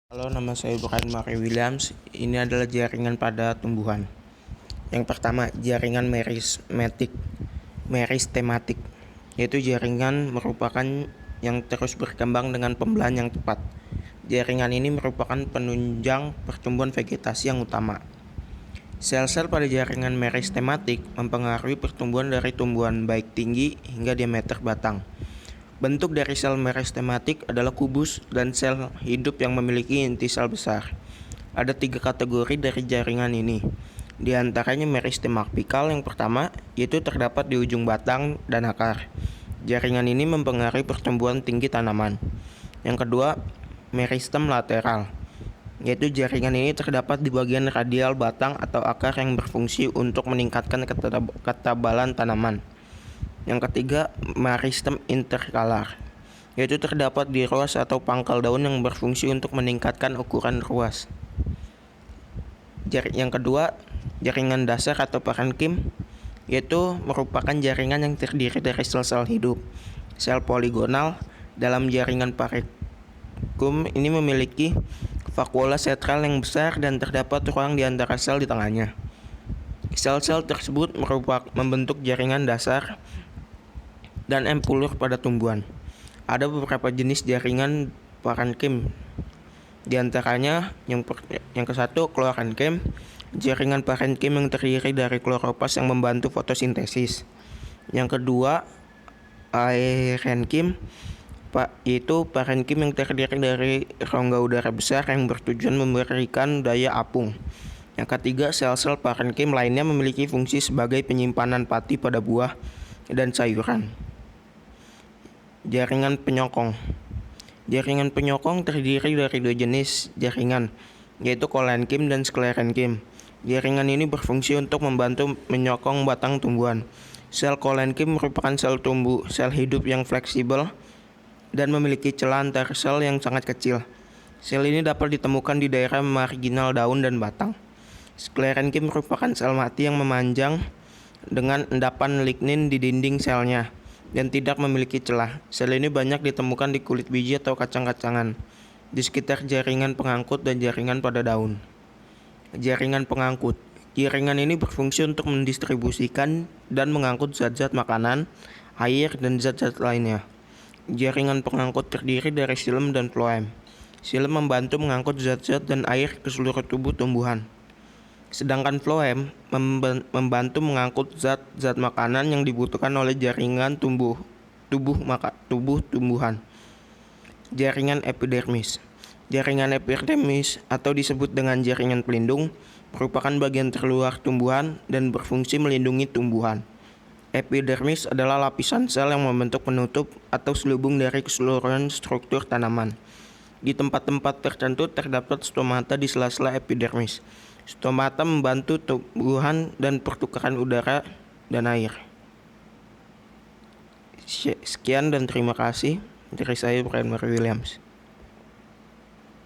Halo, nama saya Brian Mary Williams. Ini adalah jaringan pada tumbuhan. Yang pertama, jaringan meristematik, yaitu jaringan merupakan yang terus berkembang dengan pembelahan yang tepat. Jaringan ini merupakan penunjang pertumbuhan vegetasi yang utama. Sel-sel pada jaringan meristematik mempengaruhi pertumbuhan dari tumbuhan baik tinggi hingga diameter batang. Bentuk dari sel meristematik adalah kubus dan sel hidup yang memiliki inti sel besar. Ada 3 kategori dari jaringan ini. Di antaranya meristem apikal yang pertama, yaitu terdapat di ujung batang dan akar. Jaringan ini mempengaruhi pertumbuhan tinggi tanaman. Yang kedua, meristem lateral, yaitu jaringan ini terdapat di bagian radial batang atau akar yang berfungsi untuk meningkatkan ketebalan tanaman. Yang ketiga, meristem interkalar, yaitu terdapat di ruas atau pangkal daun yang berfungsi untuk meningkatkan ukuran ruas. Yang kedua, jaringan dasar atau parenkim, yaitu merupakan jaringan yang terdiri dari sel-sel hidup. Sel poligonal dalam jaringan parenkim ini memiliki vakuola sentral yang besar dan terdapat ruang di antara sel di tengahnya. Sel-sel tersebut membentuk jaringan dasar dan empulur pada tumbuhan. Ada beberapa jenis jaringan parenkim. Di antaranya yang ke-1, klorenkim. Jaringan parenkim yang terdiri dari kloroplast yang membantu fotosintesis. Yang kedua, aerenkim, yaitu parenkim yang terdiri dari rongga udara besar yang bertujuan memberikan daya apung. Yang ketiga, sel-sel parenkim lainnya memiliki fungsi sebagai penyimpanan pati pada buah dan sayuran. Jaringan penyokong. Jaringan penyokong terdiri dari 2 jenis jaringan, yaitu kolenkim dan sklerenkim. Jaringan ini berfungsi untuk membantu menyokong batang tumbuhan. Sel kolenkim merupakan sel hidup yang fleksibel dan memiliki celah antar sel yang sangat kecil. Sel ini dapat ditemukan di daerah marginal daun dan batang. Sklerenkim merupakan sel mati yang memanjang dengan endapan lignin di dinding selnya dan tidak memiliki celah. Sel ini banyak ditemukan di kulit biji atau kacang-kacangan, di sekitar jaringan pengangkut dan jaringan pada daun. Jaringan pengangkut. Jaringan ini berfungsi untuk mendistribusikan dan mengangkut zat-zat makanan, air, dan zat-zat lainnya. Jaringan pengangkut terdiri dari xilem dan floem. Xilem membantu mengangkut zat-zat dan air ke seluruh tubuh tumbuhan. Sedangkan floem membantu mengangkut zat-zat makanan yang dibutuhkan oleh jaringan tubuh tumbuhan. Jaringan epidermis. Jaringan epidermis atau disebut dengan jaringan pelindung merupakan bagian terluar tumbuhan dan berfungsi melindungi tumbuhan. Epidermis adalah lapisan sel yang membentuk penutup atau selubung dari keseluruhan struktur tanaman. Di tempat-tempat tertentu terdapat stomata di sela-sela epidermis. Stomata membantu tumbuhan dan pertukaran udara dan air. Sekian dan terima kasih dari saya, Brian Mary Williams.